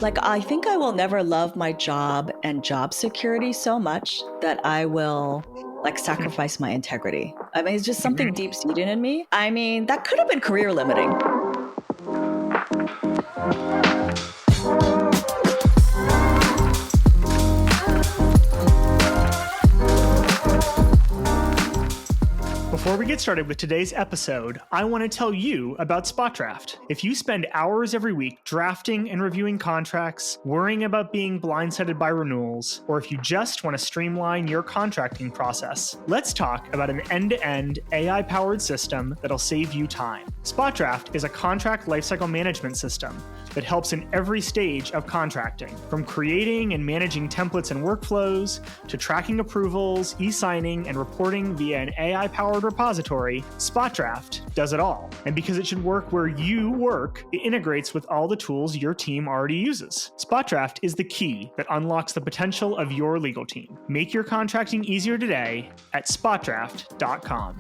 Like, I think I will never love my job and job security so much that I will sacrifice my integrity. I mean, it's just something deep seated in me. I mean, that could have been career limiting. Before we get started with today's episode, I want to tell you about SpotDraft. If you spend hours every week drafting and reviewing contracts, worrying about being blindsided by renewals, or if you just want to streamline your contracting process, let's talk about an end-to-end AI-powered system that'll save you time. SpotDraft is a contract lifecycle management system that helps in every stage of contracting, from creating and managing templates and workflows, to tracking approvals, e-signing, and reporting via an AI-powered repository. SpotDraft does it all. And because it should work where you work, it integrates with all the tools your team already uses. SpotDraft is the key that unlocks the potential of your legal team. Make your contracting easier today at spotdraft.com.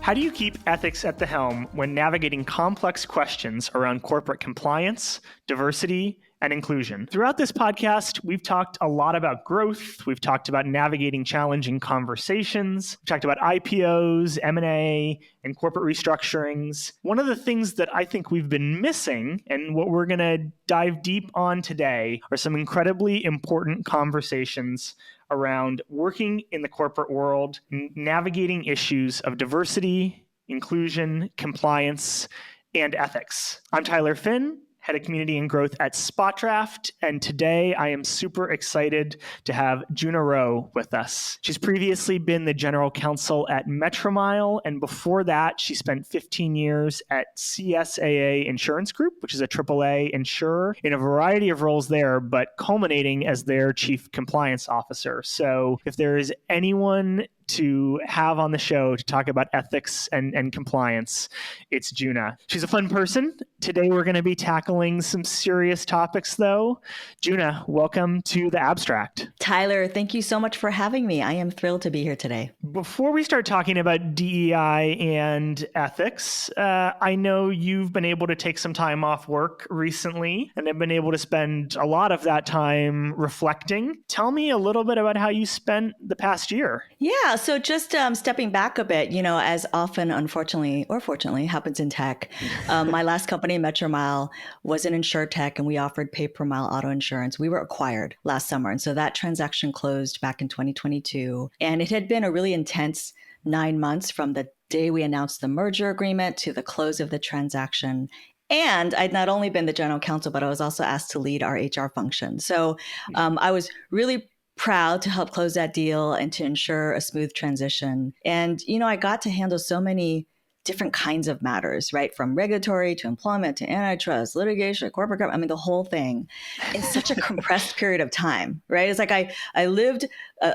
How do you keep ethics at the helm when navigating complex questions around corporate compliance, diversity, and inclusion? Throughout this podcast, we've talked a lot about growth. We've talked about navigating challenging conversations. We've talked about IPOs, M&A, and corporate restructurings. One of the things that I think we've been missing, and what we're going to dive deep on today, are some incredibly important conversations around working in the corporate world, navigating issues of diversity, inclusion, compliance, and ethics. I'm Tyler Finn, Head of Community and Growth at SpotDraft, and today I am super excited to have Junna Ro with us. She's previously been the General Counsel at Metromile, and before that, she spent 15 years at CSAA Insurance Group, which is a AAA insurer, in a variety of roles there, but culminating as their Chief Compliance Officer. So if there is anyone to have on the show to talk about ethics and compliance, it's Junna. She's a fun person. Today we're going to be tackling some serious topics though. Junna, welcome to The Abstract. Tyler, thank you so much for having me. I am thrilled to be here today. Before we start talking about DEI and ethics, I know you've been able to take some time off work recently and have been able to spend a lot of that time reflecting. Tell me a little bit about how you spent the past year. Yeah, so just stepping back a bit, as often, unfortunately, or fortunately, happens in tech, my last company, Metromile, was an insurtech, and we offered pay-per-mile auto insurance. We were acquired last summer, and so that transaction closed back in 2022. And it had been a really intense 9 months from the day we announced the merger agreement to the close of the transaction. And I'd not only been the general counsel, but I was also asked to lead our HR function. So I was really proud to help close that deal and to ensure a smooth transition. And, I got to handle so many different kinds of matters, right? From regulatory to employment to antitrust, litigation, corporate government, the whole thing in such a compressed period of time, right? It's like I lived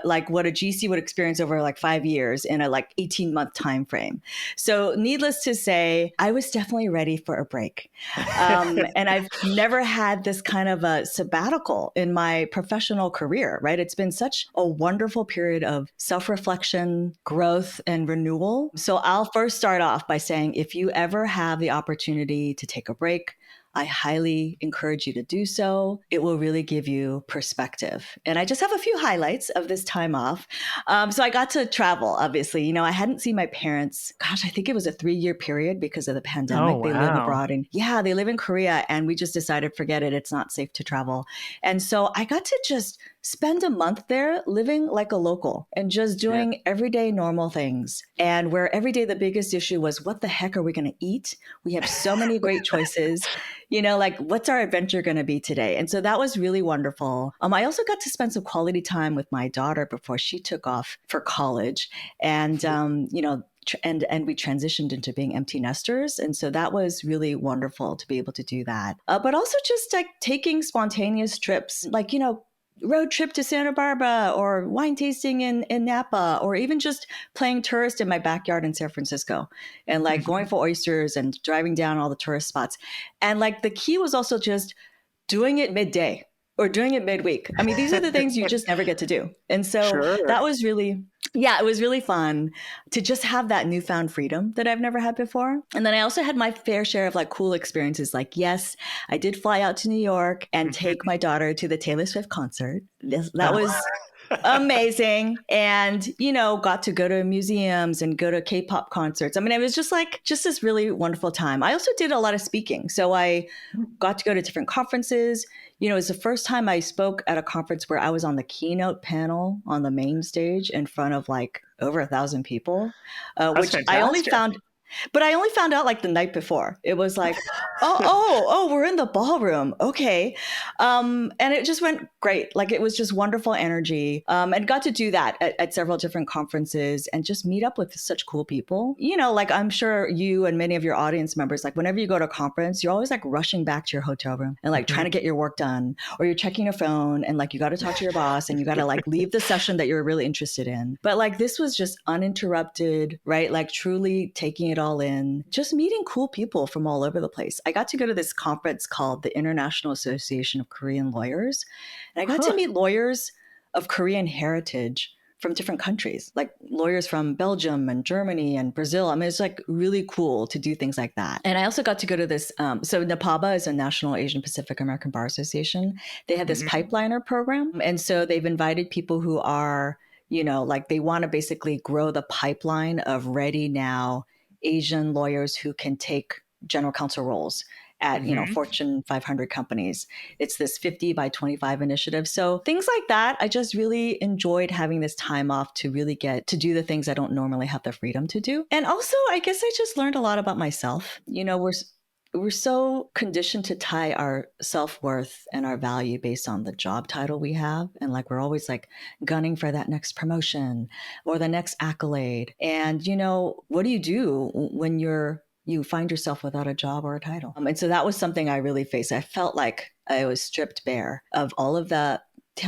like what a GC would experience over 5 years in a 18-month time frame. So needless to say, I was definitely ready for a break. And I've never had this kind of a sabbatical in my professional career, right? It's been such a wonderful period of self-reflection, growth, and renewal. So I'll first start off by saying, if you ever have the opportunity to take a break, I highly encourage you to do so. It will really give you perspective. And I just have a few highlights of this time off. So I got to travel, obviously. I hadn't seen my parents, I think it was a 3-year period because of the pandemic. Oh, wow. They live abroad they live in Korea, and we just decided, forget it, it's not safe to travel. And so I got to just spend a month there living like a local and just doing everyday normal things. And where every day the biggest issue was, what the heck are we going to eat? We have so many great choices. What's our adventure going to be today? And so that was really wonderful. I also got to spend some quality time with my daughter before she took off for college. And, and we transitioned into being empty nesters. And so that was really wonderful to be able to do that. But also just taking spontaneous trips, road trip to Santa Barbara or wine tasting in Napa, or even just playing tourist in my backyard in San Francisco and going for oysters and driving down all the tourist spots. And the key was also just doing it midday or doing it midweek. These are the things you just never get to do. And so that was really Yeah, it was really fun to just have that newfound freedom that I've never had before. And then I also had my fair share of like cool experiences. Like, yes, I did fly out to New York and take my daughter to the Taylor Swift concert. That was amazing. And, got to go to museums and go to K-pop concerts. I mean, it was just this really wonderful time. I also did a lot of speaking. So I got to go to different conferences. It was the first time I spoke at a conference where I was on the keynote panel on the main stage in front of like over 1,000 people, That's which fantastic. I only found out like the night before. It was like, we're in the ballroom. Okay. And it just went great. Like it was just wonderful energy. And got to do that at several different conferences and just meet up with such cool people. Like I'm sure you and many of your audience members, like whenever you go to a conference, you're always like rushing back to your hotel room and like trying to get your work done, or you're checking your phone and like you got to talk to your boss and you got to like leave the session that you're really interested in. But like this was just uninterrupted, right? Like truly taking it all in, just meeting cool people from all over the place. I got to go to this conference called the International Association of Korean Lawyers. And I got to meet lawyers of Korean heritage from different countries, like lawyers from Belgium and Germany and Brazil. I mean, it's like really cool to do things like that. And I also got to go to this. So NAPABA is a National Asian Pacific American Bar Association. They have this pipeliner program. And so they've invited people who are, like they want to basically grow the pipeline of ready now Asian lawyers who can take general counsel roles at, Fortune 500 companies. It's this 50 by 25 initiative. So things like that, I just really enjoyed having this time off to really get to do the things I don't normally have the freedom to do. And also, I guess I just learned a lot about myself. We're so conditioned to tie our self-worth and our value based on the job title we have. And like, we're always like gunning for that next promotion or the next accolade. And, what do you do when you find yourself without a job or a title? And so that was something I really faced. I felt like I was stripped bare of all of the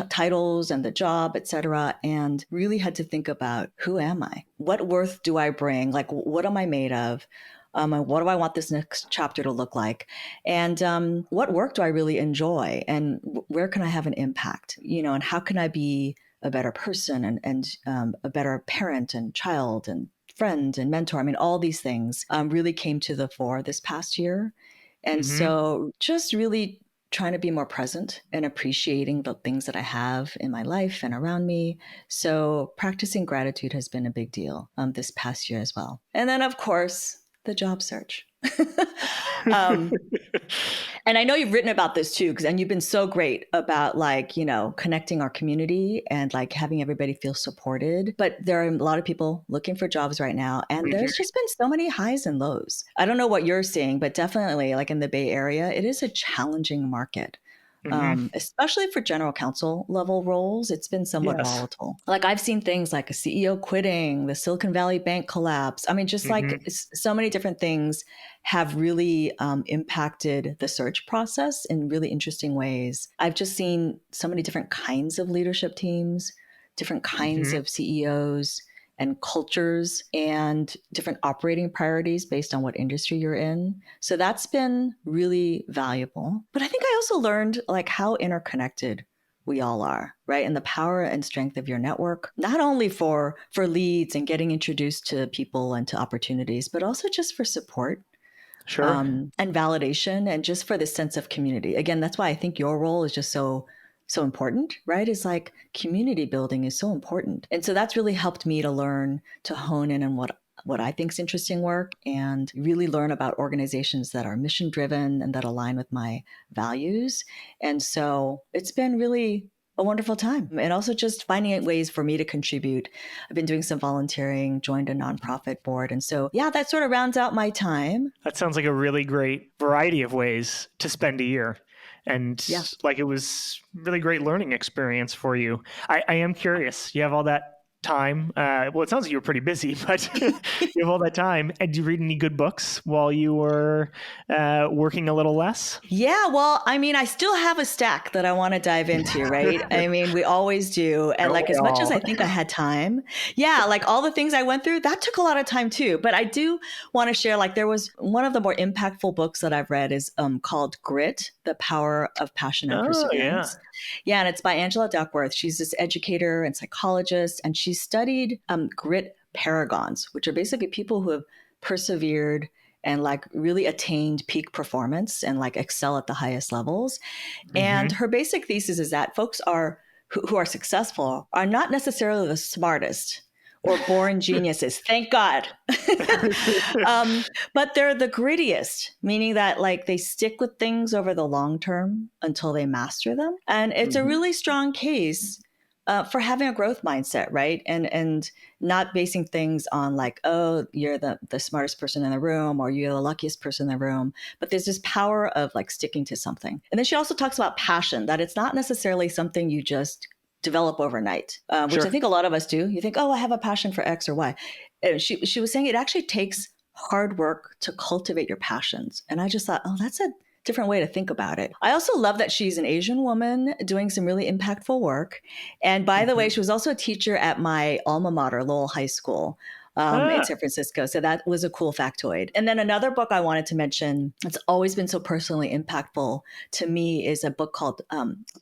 titles and the job, et cetera, and really had to think about, who am I? What worth do I bring? Like, what am I made of? And what do I want this next chapter to look like? And what work do I really enjoy? And where can I have an impact? And how can I be a better person and a better parent and child and friend and mentor? I mean, all these things really came to the fore this past year. And so just really trying to be more present and appreciating the things that I have in my life and around me. So practicing gratitude has been a big deal this past year as well. And then, of course, the job search. And I know you've written about this too, and you've been so great about like, connecting our community and like having everybody feel supported. But there are a lot of people looking for jobs right now. And there's just been so many highs and lows. I don't know what you're seeing, but definitely like in the Bay Area, it is a challenging market. Especially for general counsel level roles, it's been somewhat volatile. Like I've seen things like a CEO quitting, the Silicon Valley Bank collapse. I mean, just like so many different things have really impacted the search process in really interesting ways. I've just seen so many different kinds of leadership teams, different kinds of CEOs and cultures and different operating priorities based on what industry you're in. So that's been really valuable. But I think I also learned like how interconnected we all are, right? And the power and strength of your network, not only for leads and getting introduced to people and to opportunities, but also just for support. Sure. And validation and just for the sense of community. Again, that's why I think your role is just so important, right? It's like community building is so important. And so that's really helped me to learn to hone in on what I think is interesting work and really learn about organizations that are mission driven and that align with my values. And so it's been really a wonderful time. And also just finding ways for me to contribute. I've been doing some volunteering, joined a nonprofit board. And so, yeah, that sort of rounds out my time. That sounds like a really great variety of ways to spend a year. And like it was really great learning experience for you. I am curious. You have all that time. Well, it sounds like you were pretty busy, but you have all that time. And did you read any good books while you were working a little less? Yeah, well, I mean, I still have a stack that I want to dive into, right? I mean, we always do. And like as much as I think I had time, like all the things I went through, that took a lot of time too. But I do want to share, like there was one of the more impactful books that I've read is called Grit, The Power of Passion and Perseverance. Yeah, and it's by Angela Duckworth. She's this educator and psychologist, and she studied grit paragons, which are basically people who have persevered and like really attained peak performance and like excel at the highest levels. And her basic thesis is that folks who are successful are not necessarily the smartest or born geniuses, thank God. But they're the grittiest, meaning that like they stick with things over the long term until they master them. And it's a really strong case for having a growth mindset, right? And not basing things on like, oh, you're the smartest person in the room or you're the luckiest person in the room. But there's this power of like sticking to something. And then she also talks about passion, that it's not necessarily something you just develop overnight, which I think a lot of us do. You think, oh, I have a passion for X or Y. And she was saying it actually takes hard work to cultivate your passions. And I just thought, oh, that's a different way to think about it. I also love that she's an Asian woman doing some really impactful work. And by the way, she was also a teacher at my alma mater, Lowell High School in San Francisco. So that was a cool factoid. And then another book I wanted to mention that's always been so personally impactful to me is a book called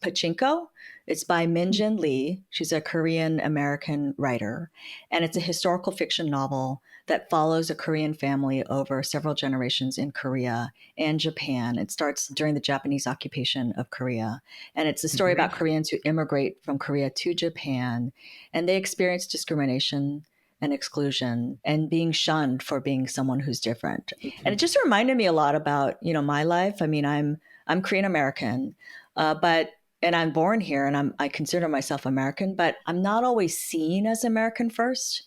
Pachinko. It's by Min-Jin Lee. She's a Korean American writer. And it's a historical fiction novel that follows a Korean family over several generations in Korea and Japan. It starts during the Japanese occupation of Korea. And it's a story about Koreans who immigrate from Korea to Japan. And they experience discrimination and exclusion and being shunned for being someone who's different. And it just reminded me a lot about, my life. I mean, I'm Korean American, and I'm born here and I consider myself American, but I'm not always seen as American first.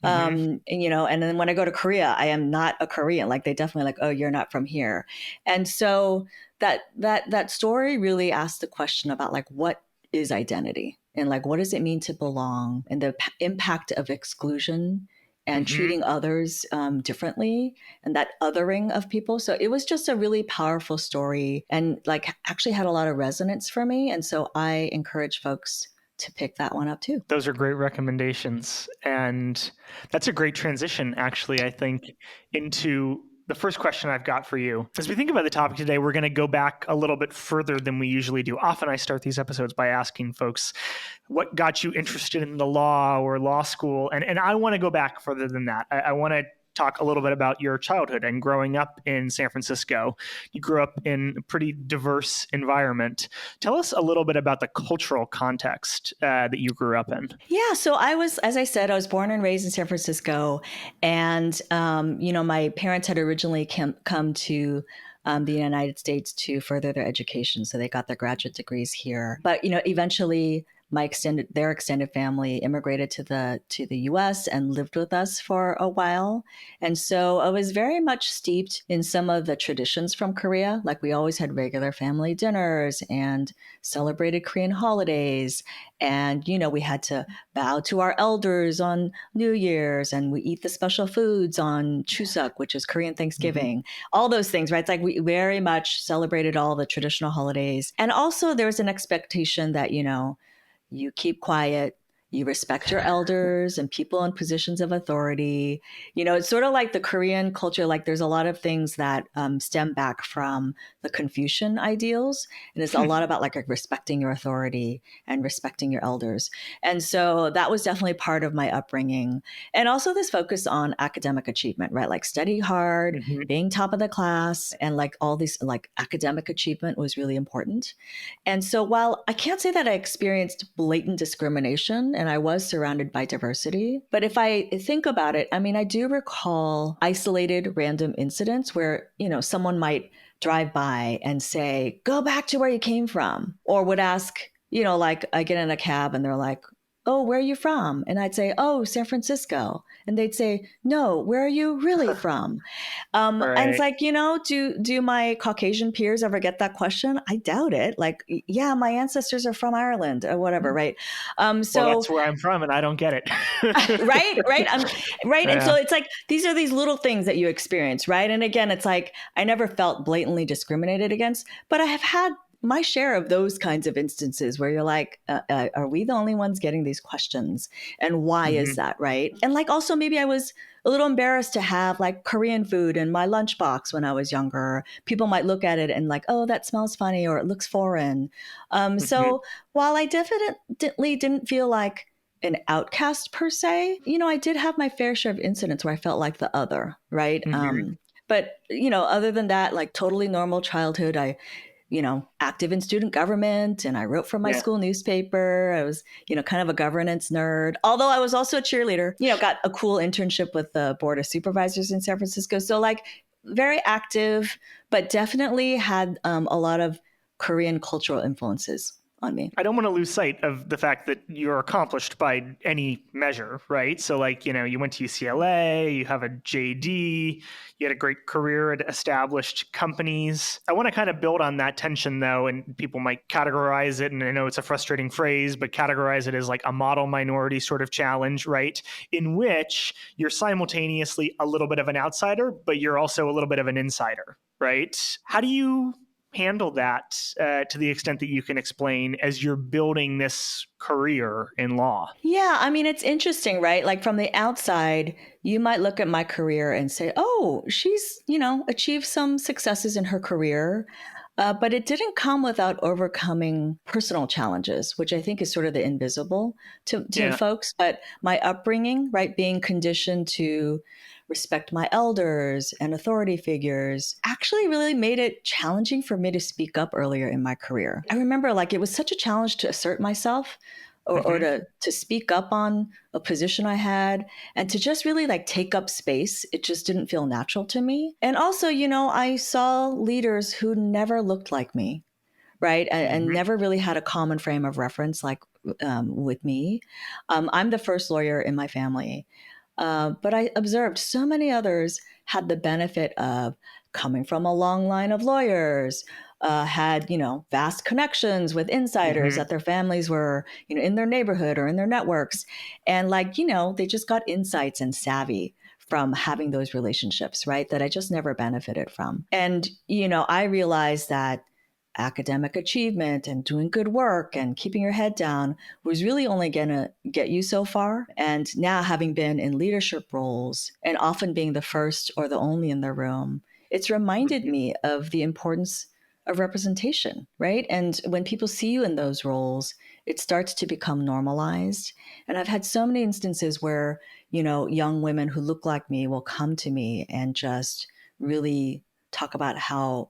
And then when I go to Korea, I am not a Korean. Like they definitely like, oh, you're not from here. And so that story really asked the question about like, what is identity? And like, what does it mean to belong, and the impact of exclusion and treating others differently, and that othering of people. So it was just a really powerful story and like actually had a lot of resonance for me. And so I encourage folks to pick that one up too. Those are great recommendations. And that's a great transition, actually, I think, into the first question I've got for you. As we think about the topic today, we're going to go back a little bit further than we usually do. Often I start these episodes by asking folks, what got you interested in the law or law school? And I want to go back further than that. I want to talk a little bit about your childhood and growing up in San Francisco. You grew up in a pretty diverse environment. Tell us a little bit about the cultural context that you grew up in. Yeah, so as I said, I was born and raised in San Francisco. And, my parents had originally come to the United States to further their education. So they got their graduate degrees here. But, eventually their extended family immigrated to the US and lived with us for a while. And so I was very much steeped in some of the traditions from Korea. Like we always had regular family dinners and celebrated Korean holidays. And, we had to bow to our elders on New Year's, and we eat the special foods on Chuseok, which is Korean Thanksgiving, all those things, right? It's like we very much celebrated all the traditional holidays. And also there was an expectation that, you keep quiet, you respect your elders and people in positions of authority. It's sort of like the Korean culture, like there's a lot of things that stem back from the Confucian ideals. And it's a lot about like respecting your authority and respecting your elders. And so that was definitely part of my upbringing. And also this focus on academic achievement, right? Like study hard, being top of the class, and like all these like academic achievement was really important. And so while I can't say that I experienced blatant discrimination, and I was surrounded by diversity. But if I think about it, I do recall isolated random incidents where, someone might drive by and say, go back to where you came from, or would ask, like I get in a cab and they're like, oh, where are you from? And I'd say, oh, San Francisco. And they'd say, no, where are you really from? Right. And it's like, do my Caucasian peers ever get that question? I doubt it. Like, yeah, my ancestors are from Ireland or whatever, right? Well, that's where I'm from and I don't get it. Right. Right. Yeah. And so it's like, these are these little things that you experience, right? And again, it's like, I never felt blatantly discriminated against, but I have had my share of those kinds of instances where you're like, are we the only ones getting these questions? And why is that, right? And like also maybe I was a little embarrassed to have like Korean food in my lunchbox when I was younger. People might look at it and like, oh, that smells funny or it looks foreign. So while I definitely didn't feel like an outcast per se. I did have my fair share of incidents where I felt like the other, right? But, other than that, like totally normal childhood. I active in student government, and I wrote for my Yeah. school newspaper. I was, kind of a governance nerd, although I was also a cheerleader, got a cool internship with the Board of Supervisors in San Francisco. So like very active, but definitely had a lot of Korean cultural influences on me. I don't want to lose sight of the fact that you're accomplished by any measure, right? So like, you went to UCLA, you have a JD, you had a great career at established companies. I want to kind of build on that tension though, and people might categorize it, and I know it's a frustrating phrase, but categorize it as like a model minority sort of challenge, right? In which you're simultaneously a little bit of an outsider, but you're also a little bit of an insider, right? How do you handle that to the extent that you can explain as you're building this career in law? Yeah, I mean, it's interesting, right? Like from the outside, you might look at my career and say, oh, she's, achieved some successes in her career. But it didn't come without overcoming personal challenges, which I think is sort of the invisible to folks. But my upbringing, right, being conditioned to respect my elders and authority figures, actually really made it challenging for me to speak up earlier in my career. I remember like it was such a challenge to assert myself or to speak up on a position I had and to just really like take up space. It just didn't feel natural to me. And also, I saw leaders who never looked like me, right? And never really had a common frame of reference like with me. I'm the first lawyer in my family. But I observed so many others had the benefit of coming from a long line of lawyers, had, vast connections with insiders that their families were, in their neighborhood or in their networks. And like, they just got insights and savvy from having those relationships, right? That I just never benefited from. And, I realized that academic achievement and doing good work and keeping your head down was really only going to get you so far. And now having been in leadership roles and often being the first or the only in the room, it's reminded me of the importance of representation, right? And when people see you in those roles, it starts to become normalized. And I've had so many instances where, young women who look like me will come to me and just really talk about how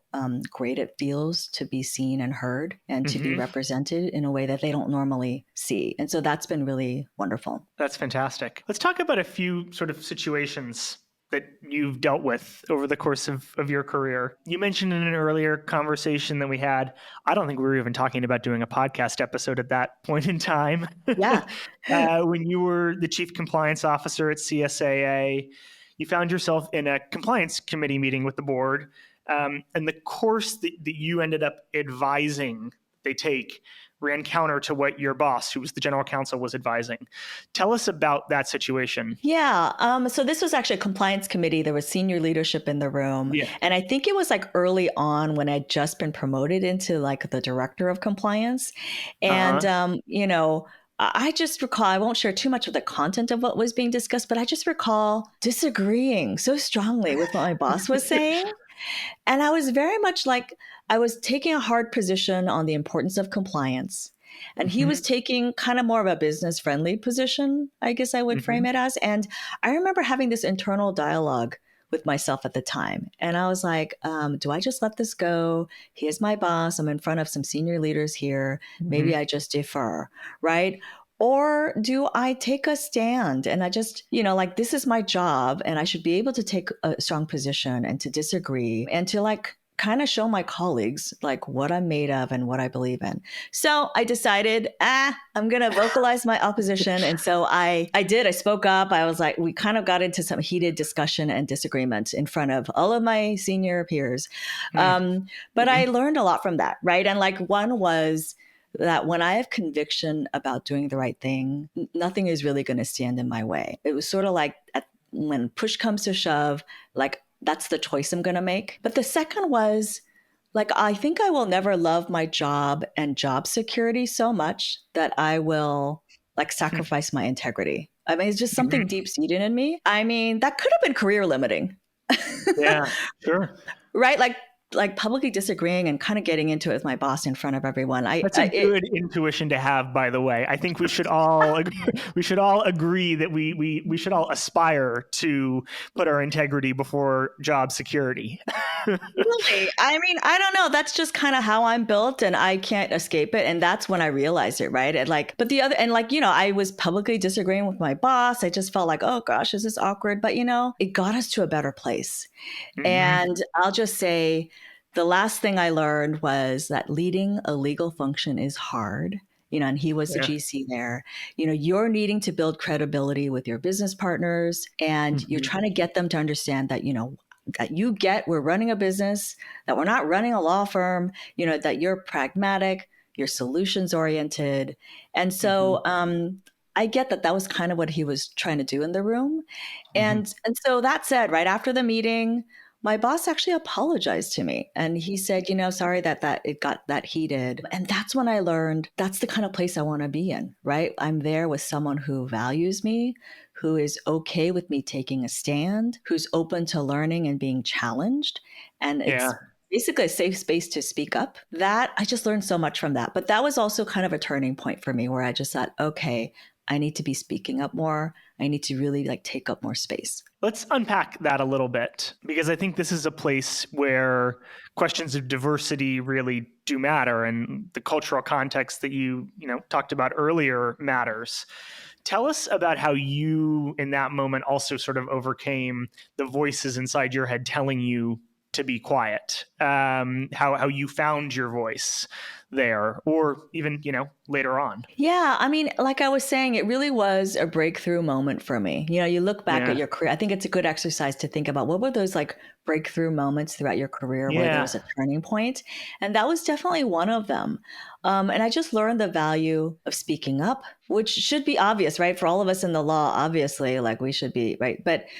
great it feels to be seen and heard and to be represented in a way that they don't normally see. And so that's been really wonderful. That's fantastic. Let's talk about a few sort of situations that you've dealt with over the course of your career. You mentioned in an earlier conversation that we had, I don't think we were even talking about doing a podcast episode at that point in time. Yeah. When you were the chief compliance officer at CSAA, you found yourself in a compliance committee meeting with the board, and the course that you ended up advising they take ran counter to what your boss, who was the general counsel, was advising. Tell us about that situation. Yeah. So this was actually a compliance committee. There was senior leadership in the room. Yeah. And I think it was like early on when I'd just been promoted into like the director of compliance. And, I just recall, I won't share too much of the content of what was being discussed, but I just recall disagreeing so strongly with what my boss was saying. And I was very much like, I was taking a hard position on the importance of compliance. And he was taking kind of more of a business friendly position, I guess I would frame it as. And I remember having this internal dialogue with myself at the time. And I was like, do I just let this go? He is my boss. I'm in front of some senior leaders here. Maybe I just defer, right? Or do I take a stand and I just, like, this is my job and I should be able to take a strong position and to disagree and to like kind of show my colleagues like what I'm made of and what I believe in. So I decided, I'm going to vocalize my opposition. And so I did. I spoke up. I was like, we kind of got into some heated discussion and disagreement in front of all of my senior peers. But I learned a lot from that, right? And like one was that when I have conviction about doing the right thing, nothing is really going to stand in my way. It was sort of like when push comes to shove, like that's the choice I'm going to make. But the second was like, I think I will never love my job and job security so much that I will like sacrifice my integrity. I mean, it's just something deep seated in me. I mean, that could have been career limiting. Yeah, sure. Right? Like like publicly disagreeing and kind of getting into it with my boss in front of everyone. That's a good intuition to have, by the way. I think we should all agree that we should all aspire to put our integrity before job security. Really? I mean, I don't know. That's just kind of how I'm built and I can't escape it. And that's when I realized it, right? And like, but the other, and like, I was publicly disagreeing with my boss. I just felt like, oh gosh, is this awkward? But it got us to a better place. Mm-hmm. And I'll just say the last thing I learned was that leading a legal function is hard. And he was the GC there. You're needing to build credibility with your business partners and you're trying to get them to understand that, that we're running a business, that we're not running a law firm, that you're pragmatic, you're solutions oriented. And so I get that was kind of what he was trying to do in the room. And so that said, right after the meeting, my boss actually apologized to me and he said, sorry that it got that heated. And that's when I learned that's the kind of place I want to be in, right? I'm there with someone who values me, who is okay with me taking a stand, who's open to learning and being challenged. And it's basically a safe space to speak up. That I just learned so much from that. But that was also kind of a turning point for me where I just thought, okay, I need to be speaking up more. I need to really take up more space. Let's unpack that a little bit, because I think this is a place where questions of diversity really do matter, and the cultural context that you talked about earlier matters. Tell us about how you, in that moment, also sort of overcame the voices inside your head telling you to be quiet, how you found your voice there, or even, later on. Yeah. I mean, like I was saying, it really was a breakthrough moment for me. You look back at your career. I think it's a good exercise to think about what were those breakthrough moments throughout your career where there was a turning point. And that was definitely one of them. And I just learned the value of speaking up, which should be obvious, right? For all of us in the law, obviously, we should be, right? But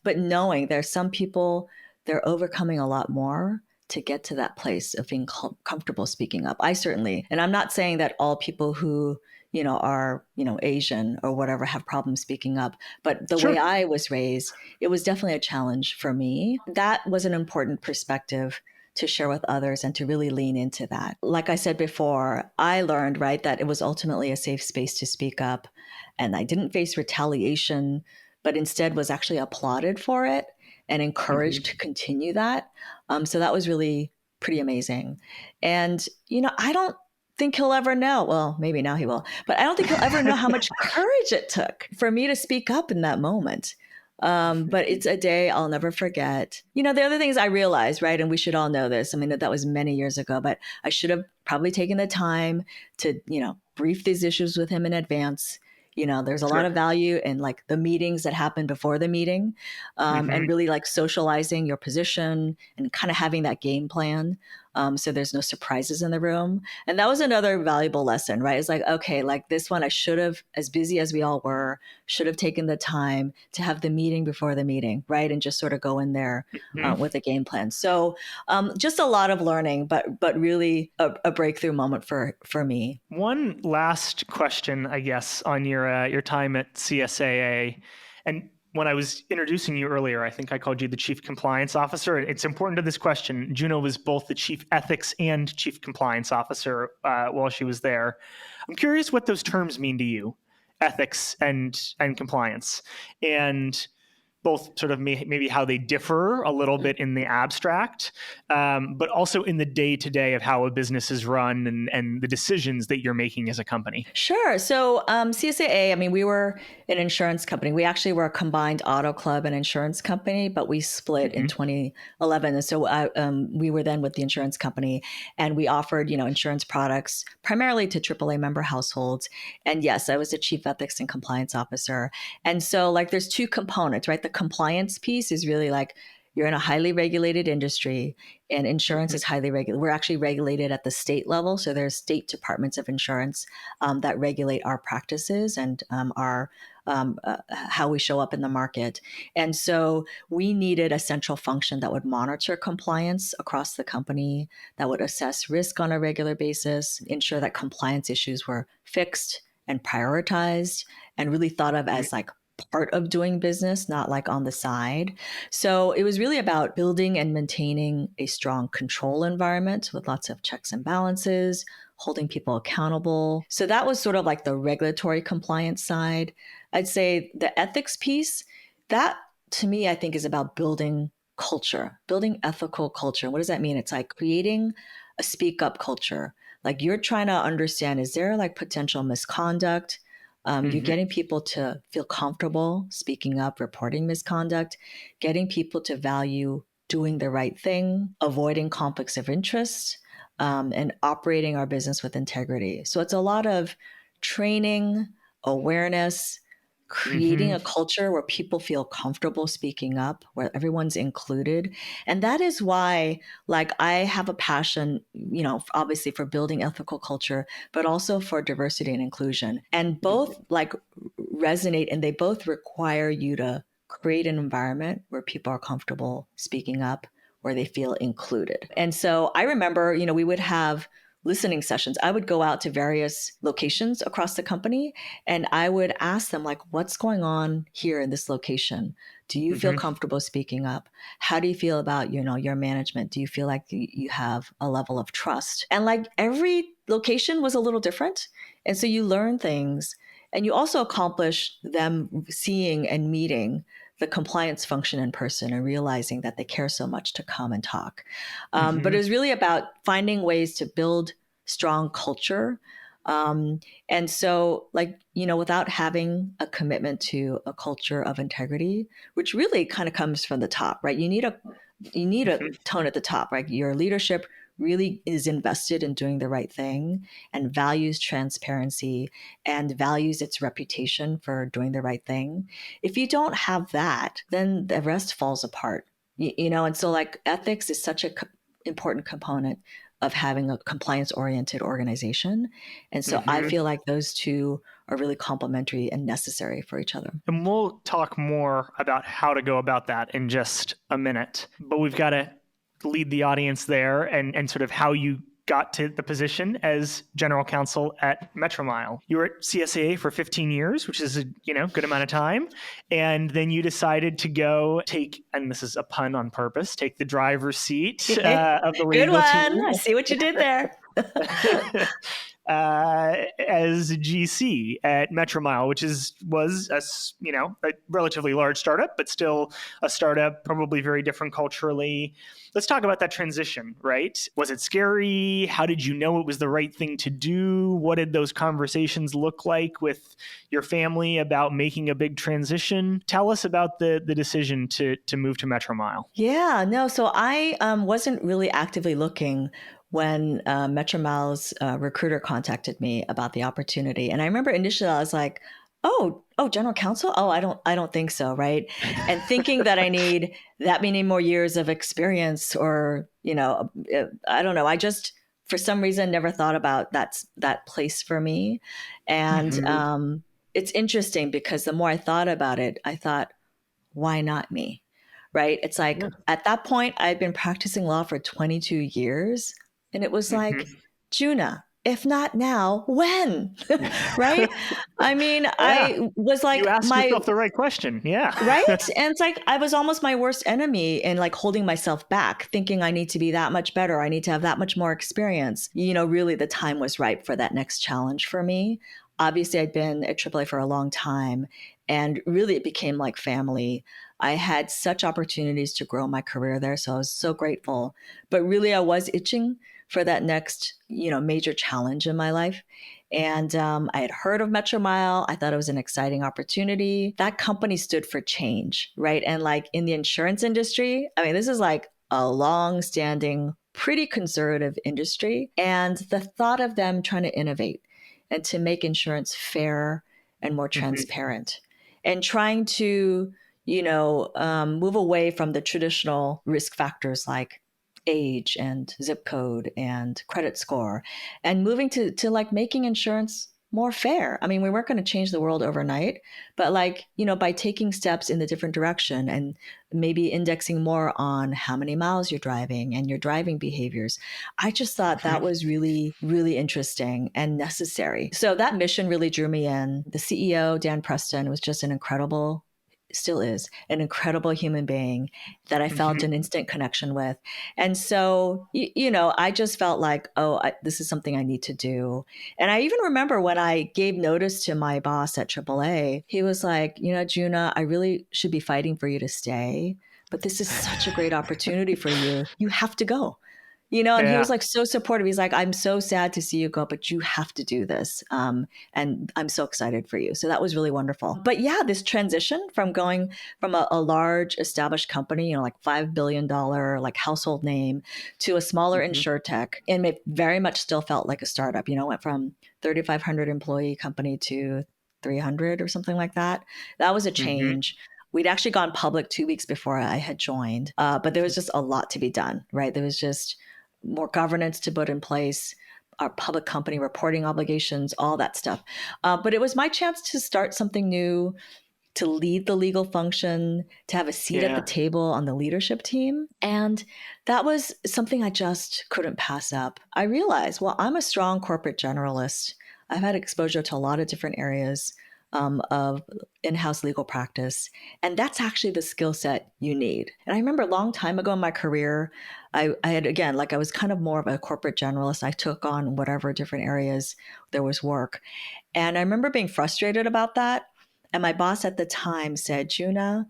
knowing there's some people, they're overcoming a lot more to get to that place of being comfortable speaking up. I certainly, and I'm not saying that all people who, are, Asian or whatever have problems speaking up, but the way I was raised, it was definitely a challenge for me. That was an important perspective to share with others and to really lean into that. Like I said before, I learned, right, that it was ultimately a safe space to speak up and I didn't face retaliation, but instead was actually applauded for it and encouraged to continue that. So that was really pretty amazing. And, I don't think he'll ever know. Well, maybe now he will, but I don't think he'll ever know how much courage it took for me to speak up in that moment. But it's a day I'll never forget. The other things I realized, right, and we should all know this, I mean, that was many years ago, but I should have probably taken the time to, brief these issues with him in advance. There's a lot of value in the meetings that happen before the meeting, and really socializing your position and kind of having that game plan. So there's no surprises in the room. And that was another valuable lesson, right? It's okay, this one, I should have, as busy as we all were, should have taken the time to have the meeting before the meeting, right? And just sort of go in there with a game plan. So just a lot of learning, but really a breakthrough moment for me. One last question, I guess, on your time at CSAA. And when I was introducing you earlier, I think I called you the Chief Compliance Officer. It's important to this question. Junna was both the Chief Ethics and Chief Compliance Officer while she was there. I'm curious what those terms mean to you, ethics and compliance, and both sort of maybe how they differ a little bit in the abstract, but also in the day-to-day of how a business is run and the decisions that you're making as a company. Sure. So CSAA, I mean, we were an insurance company. We actually were a combined auto club and insurance company, but we split in 2011. And so we were then with the insurance company and we offered, insurance products primarily to AAA member households. And yes, I was the Chief Ethics and Compliance Officer. And so there's two components, right? The compliance piece is really you're in a highly regulated industry and insurance is highly regulated. We're actually regulated at the state level. So there's state departments of insurance that regulate our practices and our how we show up in the market. And so we needed a central function that would monitor compliance across the company, that would assess risk on a regular basis, ensure that compliance issues were fixed and prioritized and really thought of as part of doing business, not like on the side. So it was really about building and maintaining a strong control environment with lots of checks and balances, holding people accountable. So that was sort of like the regulatory compliance side. I'd say the ethics piece, that to me, I think is about building culture, building ethical culture. What does that mean? It's like creating a speak up culture. Like you're trying to understand, is there like potential misconduct? You're getting people to feel comfortable speaking up, reporting misconduct, getting people to value doing the right thing, avoiding conflicts of interest, and operating our business with integrity. So it's a lot of training, awareness, creating a culture where people feel comfortable speaking up, where everyone's included. And that is why, like, I have a passion, obviously for building ethical culture, but also for diversity and inclusion. And both like resonate, and they both require you to create an environment where people are comfortable speaking up, where they feel included. And so I remember, we would have listening sessions. I would go out to various locations across the company and I would ask them, like, what's going on here in this location? Do you feel comfortable speaking up? How do you feel about, your management? Do you feel like you have a level of trust? And like every location was a little different. And so you learn things and you also accomplish them seeing and meeting the compliance function in person and realizing that they care so much to come and talk. But it was really about finding ways to build strong culture. And so without having a commitment to a culture of integrity, which really kind of comes from the top, right? You need a tone at the top, right? Your leadership really is invested in doing the right thing and values transparency and values its reputation for doing the right thing. If you don't have that, then the rest falls apart, and so like ethics is such an important component of having a compliance oriented organization. And so I feel like those two are really complementary and necessary for each other. And we'll talk more about how to go about that in just a minute, but we've got to lead the audience there and sort of how you got to the position as General Counsel at Metromile. You were at CSAA for 15 years, which is a good amount of time. And then you decided to go take, and this is a pun on purpose, take the driver's seat of the legal Good one. team. I see what you did there. As a GC at Metromile, which was a relatively large startup, but still a startup, probably very different culturally. Let's talk about that transition, right? Was it scary? How did you know it was the right thing to do? What did those conversations look like with your family about making a big transition? Tell us about the decision to move to Metromile. Yeah, no. So I wasn't really actively looking when Metromile's recruiter contacted me about the opportunity. And I remember initially I was like, oh, General Counsel? Oh, I don't think so, right? And thinking that I need that many more years of experience or, I don't know. I just, for some reason, never thought about that place for me. And it's interesting because the more I thought about it, I thought, why not me? Right? It's like at that point, I'd been practicing law for 22 years. And it was like, Junna, if not now, when? Right? I mean, I was like, you asked yourself the right question. Yeah. Right. And it's like, I was almost my worst enemy in like holding myself back, thinking I need to be that much better. I need to have that much more experience. Really the time was ripe for that next challenge for me. Obviously, I'd been at AAA for a long time and really it became like family. I had such opportunities to grow my career there. So I was so grateful. But really, I was itching for that next, major challenge in my life. And I had heard of Metromile. I thought it was an exciting opportunity. That company stood for change, right? And like in the insurance industry, I mean, this is like a long-standing, pretty conservative industry. And the thought of them trying to innovate and to make insurance fair and more transparent and trying to, move away from the traditional risk factors like age and zip code and credit score and moving to like making insurance more fair. I mean, we weren't going to change the world overnight, but like, by taking steps in the different direction and maybe indexing more on how many miles you're driving and your driving behaviors, I just thought that was really, really interesting and necessary. So that mission really drew me in. The CEO, Dan Preston, was just still is an incredible human being that I felt an instant connection with. And so, I just felt like, this is something I need to do. And I even remember when I gave notice to my boss at AAA, he was like, Junna, I really should be fighting for you to stay, but this is such a great opportunity for you. You have to go. And he was like so supportive. He's like, I'm so sad to see you go, but you have to do this. And I'm so excited for you. So that was really wonderful. But yeah, this transition from going from a large established company, like $5 billion, like household name, to a smaller insurtech, and it very much still felt like a startup, went from 3,500 employee company to 300 or something like that. That was a change. We'd actually gone public 2 weeks before I had joined, but there was just a lot to be done, right? There was just more governance to put in place, our public company reporting obligations, all that stuff. But it was my chance to start something new, to lead the legal function, to have a seat at the table on the leadership team. And that was something I just couldn't pass up. I realized, well, I'm a strong corporate generalist. I've had exposure to a lot of different areas of in-house legal practice. And that's actually the skill set you need. And I remember a long time ago in my career, I had, again, like I was kind of more of a corporate generalist. I took on whatever different areas there was work. And I remember being frustrated about that. And my boss at the time said, Junna,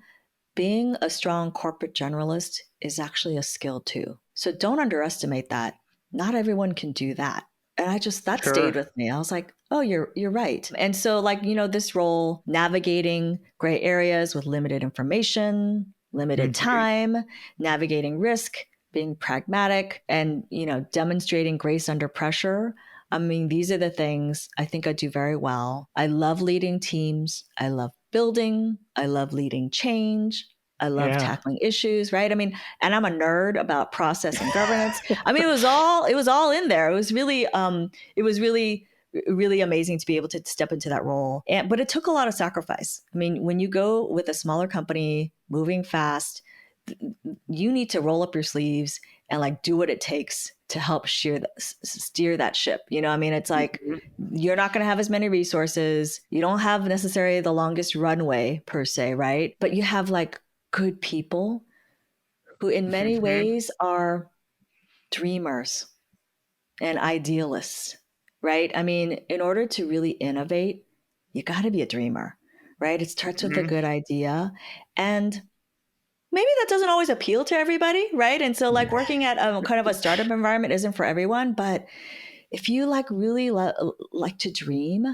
being a strong corporate generalist is actually a skill too. So don't underestimate that. Not everyone can do that. And that stayed with me. I was like, oh, you're right. And so this role, navigating gray areas with limited information, limited time, navigating risk, being pragmatic, and, demonstrating grace under pressure. I mean, these are the things I think I do very well. I love leading teams. I love building. I love leading change. I love tackling issues, right? I mean, and I'm a nerd about process and governance. I mean, it was all in there. It was really really amazing to be able to step into that role. But it took a lot of sacrifice. I mean, when you go with a smaller company, moving fast, you need to roll up your sleeves and like do what it takes to help steer that ship. I mean, it's like, you're not going to have as many resources. You don't have necessarily the longest runway per se, right? But you have like good people who in many ways are dreamers and idealists, right? I mean, in order to really innovate, you got to be a dreamer, right? It starts with a good idea. And maybe that doesn't always appeal to everybody, right? And so like working at kind of a startup environment isn't for everyone. But if you like really like to dream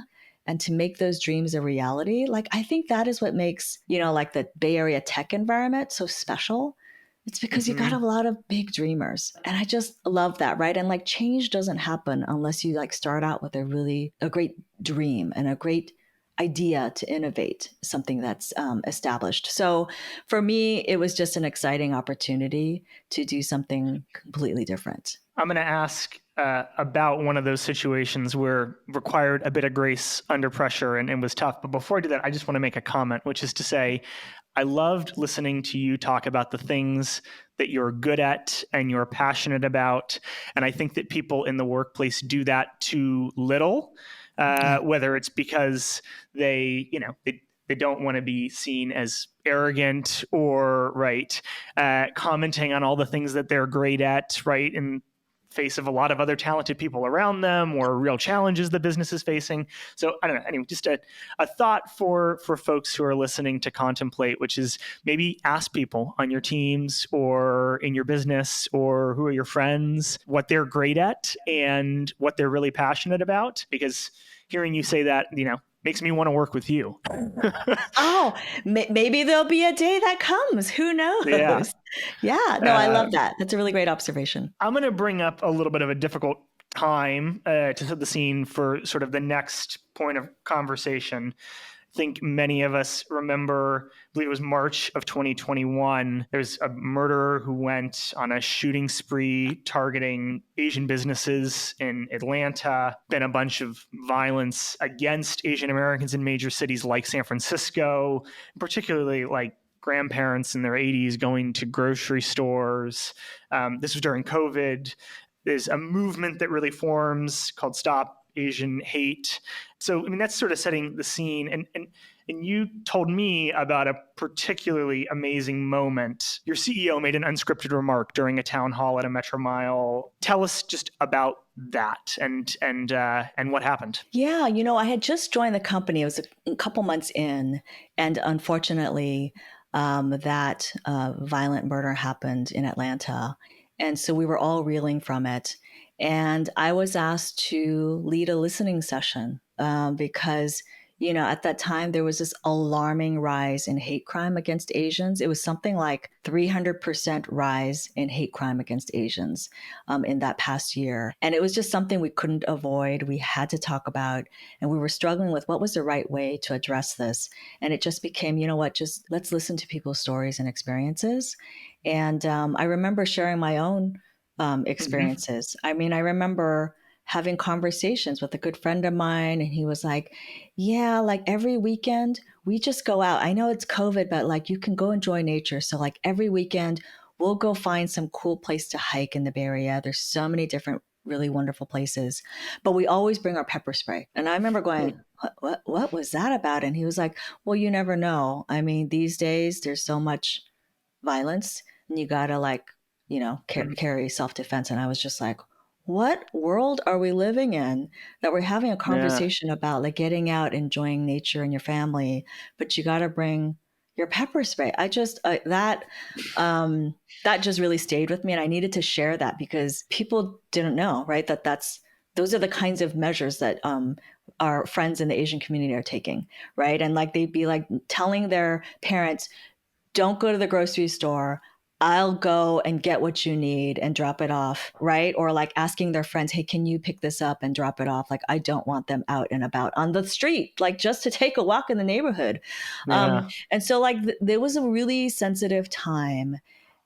and to make those dreams a reality, like I think that is what makes, like the Bay Area tech environment so special. It's because you got a lot of big dreamers. And I just love that, right? And like change doesn't happen unless you like start out with a great dream and a great idea to innovate something that's established. So for me, it was just an exciting opportunity to do something completely different. I'm going to ask about one of those situations where required a bit of grace under pressure and was tough. But before I do that, I just want to make a comment, which is to say, I loved listening to you talk about the things that you're good at and you're passionate about. And I think that people in the workplace do that too little, whether it's because they don't want to be seen as arrogant or commenting on all the things that they're great at, right? In face of a lot of other talented people around them or real challenges the business is facing. So I don't know. Anyway, just a thought for folks who are listening to contemplate, which is maybe ask people on your teams or in your business or who are your friends, what they're great at and what they're really passionate about. Because hearing you say that, makes me want to work with you. Maybe there'll be a day that comes. Who knows? Yeah. No, I love that. That's a really great observation. I'm going to bring up a little bit of a difficult time to set the scene for sort of the next point of conversation. think many of us remember, I believe it was March of 2021, there's a murderer who went on a shooting spree targeting Asian businesses in Atlanta. Been a bunch of violence against Asian Americans in major cities like San Francisco, particularly like grandparents in their 80s going to grocery stores. This was during COVID. There's a movement that really forms called Stop Asian Hate. So, I mean, that's sort of setting the scene. And you told me about a particularly amazing moment. Your CEO made an unscripted remark during a town hall at a Metromile. Tell us just about that and what happened. Yeah, I had just joined the company. It was a couple months in, and unfortunately, that violent murder happened in Atlanta. And so we were all reeling from it. And I was asked to lead a listening session because, at that time, there was this alarming rise in hate crime against Asians. It was something like 300% rise in hate crime against Asians in that past year. And it was just something we couldn't avoid. We had to talk about, and we were struggling with what was the right way to address this. And it just became, just let's listen to people's stories and experiences. And I remember sharing my own experiences. I mean, I remember having conversations with a good friend of mine, and he was like, yeah, like every weekend we just go out. I know it's COVID, but like you can go enjoy nature. So like every weekend we'll go find some cool place to hike in the Bay Area. There's so many different really wonderful places, but we always bring our pepper spray. And I remember going, what was that about? And he was like, well, you never know. I mean, these days there's so much violence, and you gotta carry self-defense. And I was just like, what world are we living in that we're having a conversation about like getting out, enjoying nature and your family, but you got to bring your pepper spray? I just, that just really stayed with me. And I needed to share that because people didn't know, right? Those are the kinds of measures that our friends in the Asian community are taking, right? And like, they'd be like telling their parents, don't go to the grocery store. I'll go and get what you need and drop it off, right? Or like asking their friends, hey, can you pick this up and drop it off? Like, I don't want them out and about on the street, like just to take a walk in the neighborhood. And so like there was a really sensitive time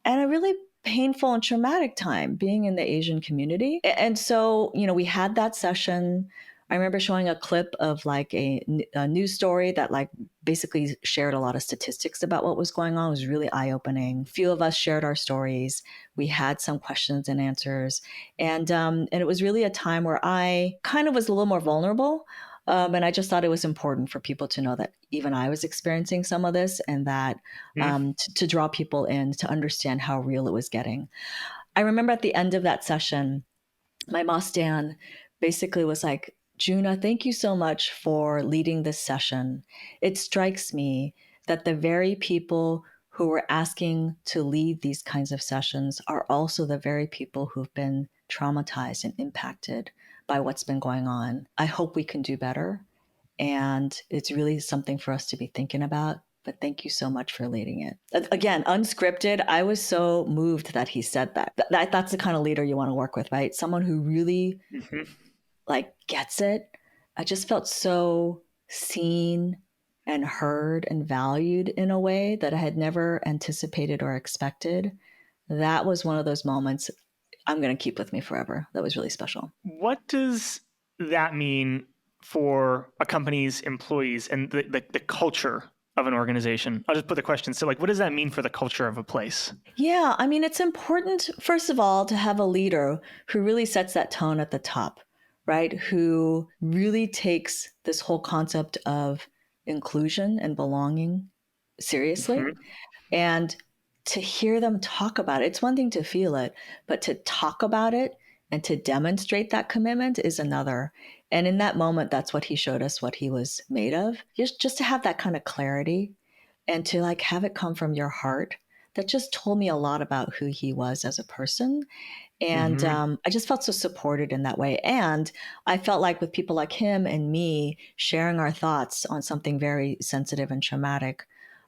and a really painful and traumatic time being in the Asian community. And so, we had that session. I remember showing a clip of like a news story that like basically shared a lot of statistics about what was going on. It was really eye-opening. A few of us shared our stories. We had some questions and answers. And it was really a time where I kind of was a little more vulnerable. And I just thought it was important for people to know that even I was experiencing some of this, and that to draw people in to understand how real it was getting. I remember at the end of that session, my boss, Dan, basically was like, Junna, thank you so much for leading this session. It strikes me that the very people who were asking to lead these kinds of sessions are also the very people who've been traumatized and impacted by what's been going on. I hope we can do better. And it's really something for us to be thinking about. But thank you so much for leading it. Again, unscripted. I was so moved that he said that. That's the kind of leader you want to work with, right? Someone who really like gets it. I just felt so seen and heard and valued in a way that I had never anticipated or expected. That was one of those moments I'm going to keep with me forever. That was really special. What does that mean for a company's employees and the culture of an organization? I'll just put the question. So like, what does that mean for the culture of a place? Yeah, I mean, it's important, first of all, to have a leader who really sets that tone at the top, right? Who really takes this whole concept of inclusion and belonging seriously. And to hear them talk about it, it's one thing to feel it, but to talk about it and to demonstrate that commitment is another. And in that moment, that's what he showed us what he was made of. Just to have that kind of clarity and to like have it come from your heart, that just told me a lot about who he was as a person. And I just felt so supported in that way. And I felt like with people like him and me sharing our thoughts on something very sensitive and traumatic,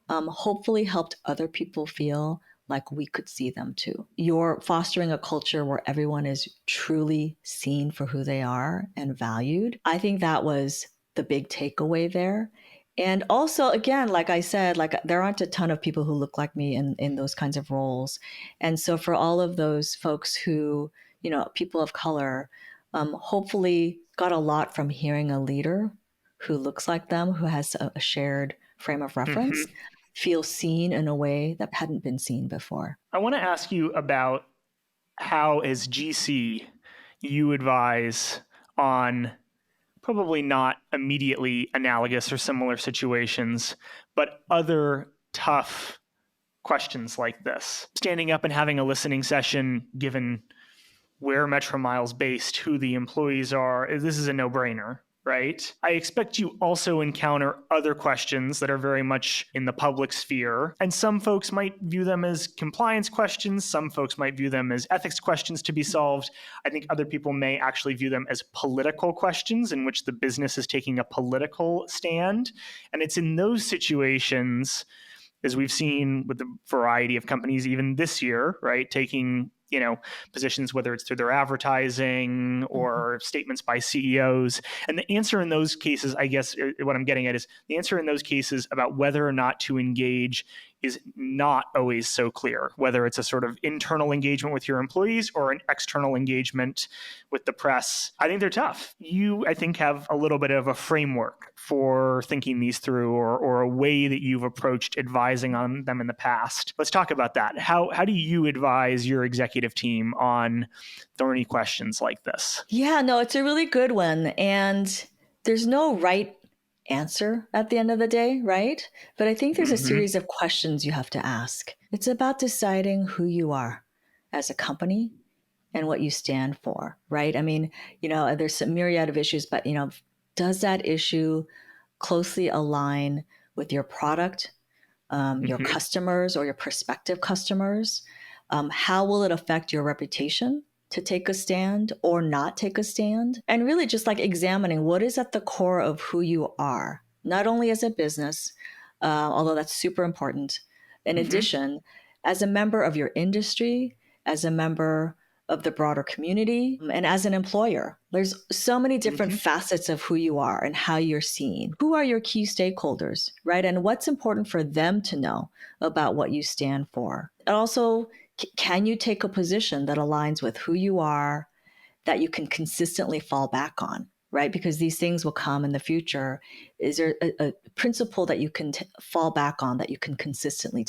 hopefully helped other people feel like we could see them too. You're fostering a culture where everyone is truly seen for who they are and valued. I think that was the big takeaway there. And also, again, like I said, like there aren't a ton of people who look like me in those kinds of roles. And so for all of those folks who, people of color, hopefully got a lot from hearing a leader who looks like them, who has a shared frame of reference, feel seen in a way that hadn't been seen before. I want to ask you about how, as GC, you advise on probably not immediately analogous or similar situations, but other tough questions like this. Standing up and having a listening session, given where Metromile's based, who the employees are, this is a no-brainer, right? I expect you also encounter other questions that are very much in the public sphere. And some folks might view them as compliance questions. Some folks might view them as ethics questions to be solved. I think other people may actually view them as political questions in which the business is taking a political stand. And it's in those situations, as we've seen with the variety of companies even this year, right, taking positions, whether it's through their advertising or statements by CEOs. And the answer in those cases, I guess what I'm getting at is the answer in those cases about whether or not to engage is not always so clear, whether it's a sort of internal engagement with your employees or an external engagement with the press. I think they're tough. You, I think, have a little bit of a framework for thinking these through, or a way that you've approached advising on them in the past. Let's talk about that. How do you advise your executive team on thorny questions like this? Yeah, no, it's a really good one. And there's no right answer at the end of the day, right? But I think there's a series of questions you have to ask. It's about deciding who you are as a company and what you stand for, right? I mean, there's a myriad of issues, but, does that issue closely align with your product, your customers or your prospective customers? How will it affect your reputation to take a stand or not take a stand? And really just like examining what is at the core of who you are, not only as a business, although that's super important. In addition, as a member of your industry, as a member of the broader community, and as an employer. There's so many different facets of who you are and how you're seen. Who are your key stakeholders, right? And what's important for them to know about what you stand for? And also, can you take a position that aligns with who you are, that you can consistently fall back on, right? Because these things will come in the future. Is there a principle that you can fall back on, that you can consistently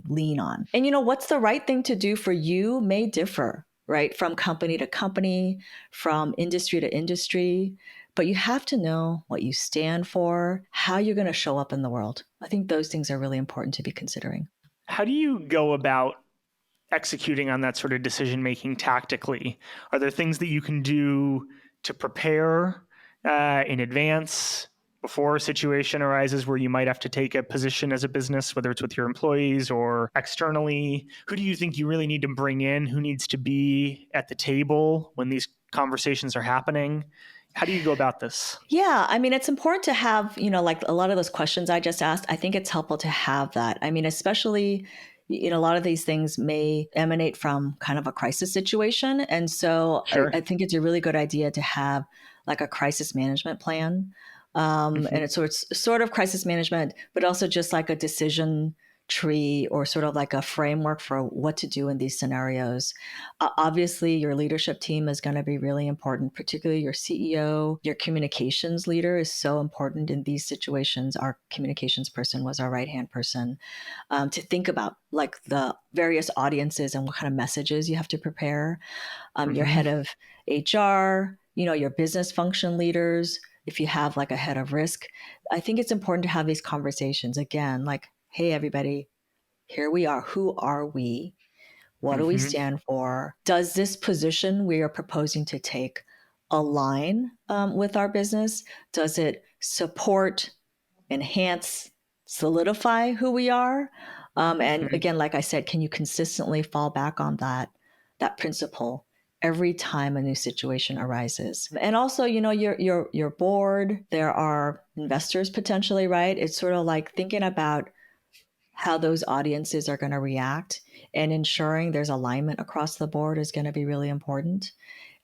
lean on? And what's the right thing to do for you may differ, right? From company to company, from industry to industry. But you have to know what you stand for, how you're going to show up in the world. I think those things are really important to be considering. How do you go about executing on that sort of decision-making tactically? Are there things that you can do to prepare in advance before a situation arises where you might have to take a position as a business, whether it's with your employees or externally? Who do you think you really need to bring in? Who needs to be at the table when these conversations are happening? How do you go about this? Yeah, I mean, it's important to have, like a lot of those questions I just asked. I think it's helpful to have that. I mean, especially a lot of these things may emanate from kind of a crisis situation. And so Sure. I think it's a really good idea to have like a crisis management plan. And it's sort of crisis management, but also just like a decision tree or sort of like a framework for what to do in these scenarios. Obviously, your leadership team is going to be really important, particularly your CEO. Your communications leader is so important in these situations. Our communications person was our right-hand person, to think about like the various audiences and what kind of messages you have to prepare. Your head of HR, your business function leaders, if you have like a head of risk. I think it's important to have these conversations again, like, hey, everybody, here we are. Who are we? What do we stand for? Does this position we are proposing to take align with our business? Does it support, enhance, solidify who we are? And again, like I said, can you consistently fall back on that principle every time a new situation arises? And also, your board, there are investors potentially, right? It's sort of like thinking about how those audiences are going to react, and ensuring there's alignment across the board is going to be really important.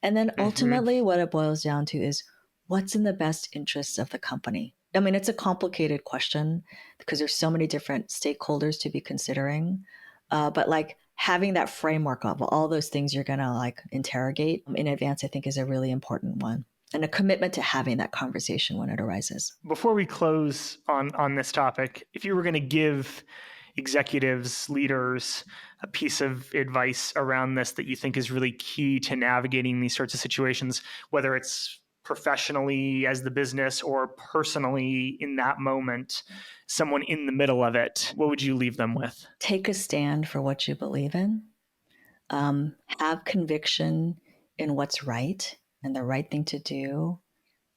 And then ultimately what it boils down to is what's in the best interests of the company. I mean, it's a complicated question because there's so many different stakeholders to be considering. But like having that framework of all those things you're going to like interrogate in advance, I think is a really important one. And a commitment to having that conversation when it arises. Before we close on this topic, if you were going to give executives, leaders, a piece of advice around this that you think is really key to navigating these sorts of situations, whether it's professionally as the business or personally in that moment, someone in the middle of it, what would you leave them with? Take a stand for what you believe in. Have conviction in what's right and the right thing to do.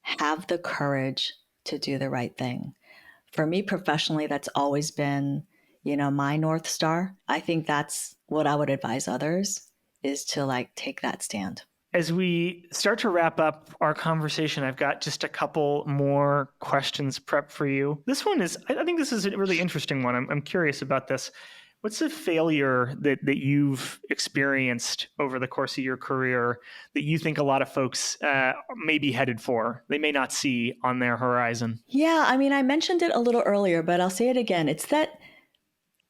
Have the courage to do the right thing. For me professionally, that's always been, my North Star. I think that's what I would advise others is to like take that stand. As we start to wrap up our conversation, I've got just a couple more questions prepped for you. This one is, I think this is a really interesting one. I'm curious about this. What's a failure that you've experienced over the course of your career that you think a lot of folks may be headed for? They may not see on their horizon. Yeah, I mean, I mentioned it a little earlier, but I'll say it again. It's that,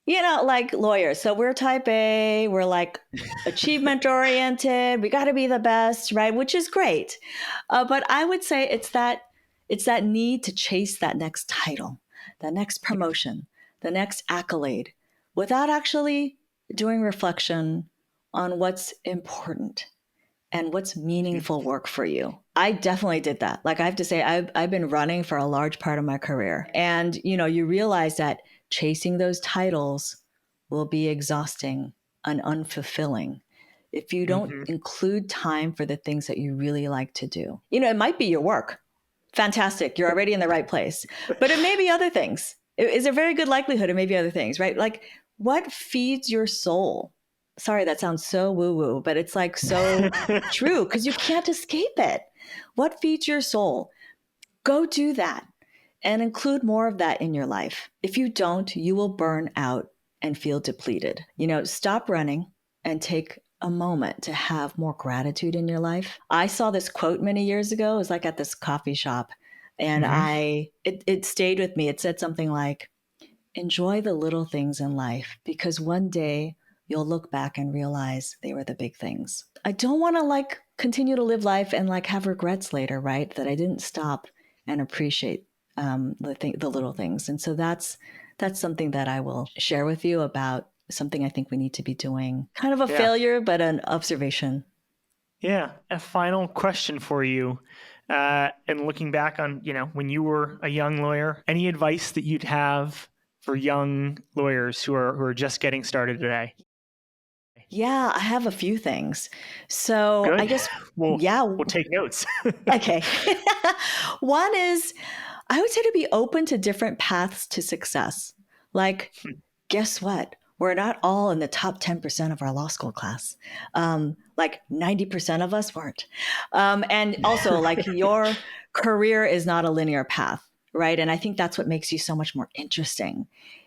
like lawyers. So we're type A, we're like achievement oriented. We got to be the best, right? Which is great. But I would say it's that need to chase that next title, the next promotion, the next accolade, without actually doing reflection on what's important and what's meaningful work for you. I definitely did that. Like I have to say, I've been running for a large part of my career. And, you realize that chasing those titles will be exhausting and unfulfilling if you don't include time for the things that you really like to do. It might be your work. Fantastic. You're already in the right place. But it may be other things. Is a very good likelihood it may be other things, right? Like what feeds your soul? Sorry, that sounds so woo-woo, but it's like so true because you can't escape it. What feeds your soul? Go do that and include more of that in your life. If you don't, you will burn out and feel depleted. Stop running and take a moment to have more gratitude in your life. I saw this quote many years ago. It was like at this coffee shop and it stayed with me. It said something like, enjoy the little things in life because one day you'll look back and realize they were the big things. I don't want to continue to live life and have regrets later, right? That I didn't stop and appreciate the little things. And so that's something that I will share with you about something I think we need to be doing. Kind of a failure, but an observation. Yeah. A final question for you. And looking back on, when you were a young lawyer, any advice that you'd have for young lawyers who are just getting started today? Yeah, I have a few things. So Good. I guess, we'll take notes. Okay. One is, I would say to be open to different paths to success. Guess what? We're not all in the top 10% of our law school class. 90% of us weren't. And also your career is not a linear path, right? And I think that's what makes you so much more interesting.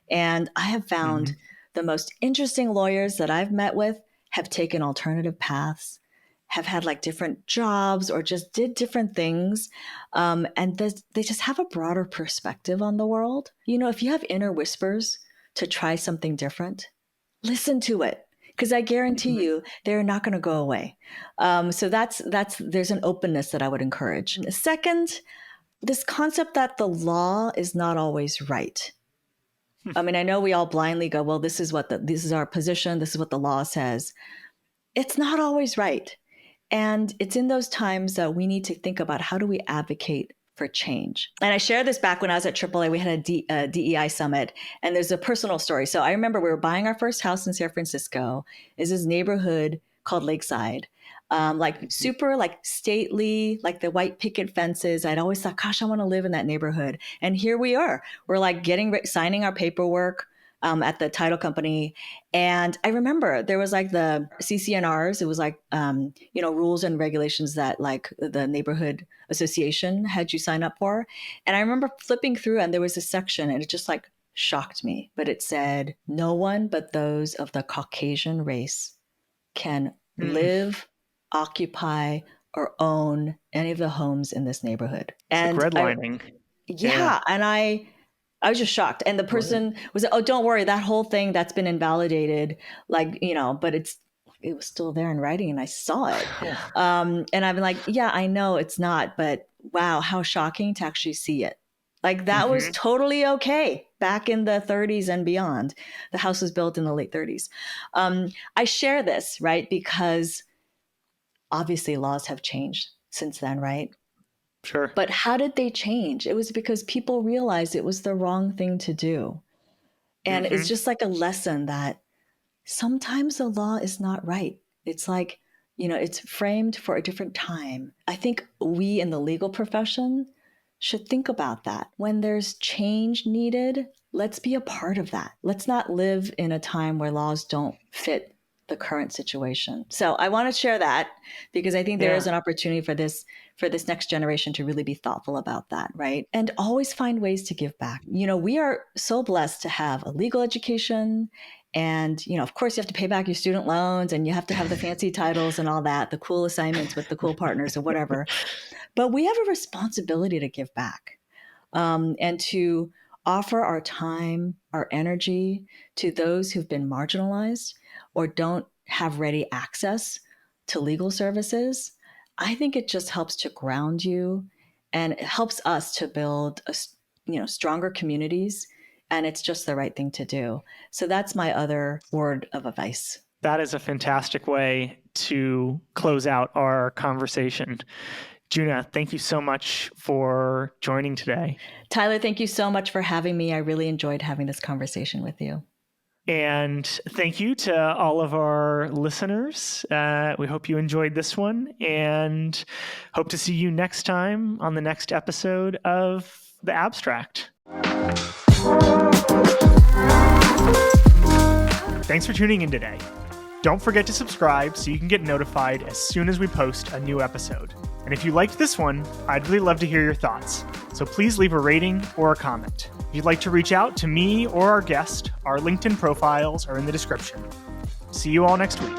And I have found the most interesting lawyers that I've met with have taken alternative paths, have had different jobs or just did different things. And they just have a broader perspective on the world. If you have inner whispers to try something different, listen to it. Because I guarantee you, they're not going to go away. So there's an openness that I would encourage. Second, this concept that the law is not always right. I mean, I know we all blindly go, well, this is our position. This is what the law says. It's not always right. And it's in those times that we need to think about how do we advocate for change. And I shared this back when I was at AAA. We had a DEI summit, and there's a personal story. So I remember we were buying our first house in San Francisco. It's this neighborhood called Lakeside. Super stately, the white picket fences. I'd always thought, gosh, I want to live in that neighborhood. And here we are. We're signing our paperwork at the title company. And I remember there was the CCNRs. It was rules and regulations that the neighborhood association had you sign up for. And I remember flipping through and there was a section and it just shocked me. But it said, no one but those of the Caucasian race can live, occupy, or own any of the homes in this neighborhood. And redlining. Yeah. And I was just shocked. And the person was, oh, don't worry, that whole thing that's been invalidated, like, but it was still there in writing and I saw it. And I've been like, yeah, I know it's not, but wow, how shocking to actually see it. Like that was totally okay back in the 30s and beyond. The house was built in the late 30s. I share this, right? Because obviously laws have changed since then, right? Sure. But how did they change? It was because people realized it was the wrong thing to do. And it's just like a lesson that sometimes the law is not right. It's like, it's framed for a different time. I think we in the legal profession should think about that. When there's change needed, let's be a part of that. Let's not live in a time where laws don't fit the current situation. So I want to share that because I think there is an opportunity for this next generation to really be thoughtful about that, right? And always find ways to give back. We are so blessed to have a legal education. And, of course, you have to pay back your student loans and you have to have the fancy titles and all that, the cool assignments with the cool partners or whatever. But we have a responsibility to give back and to offer our time, our energy to those who've been marginalized or don't have ready access to legal services. I think it just helps to ground you and it helps us to build stronger communities. And it's just the right thing to do. So that's my other word of advice. That is a fantastic way to close out our conversation. Junna, thank you so much for joining today. Tyler, thank you so much for having me. I really enjoyed having this conversation with you. And thank you to all of our listeners. We hope you enjoyed this one and hope to see you next time on the next episode of The Abstract. Thanks for tuning in today. Don't forget to subscribe so you can get notified as soon as we post a new episode. And if you liked this one, I'd really love to hear your thoughts. So please leave a rating or a comment. If you'd like to reach out to me or our guest, our LinkedIn profiles are in the description. See you all next week.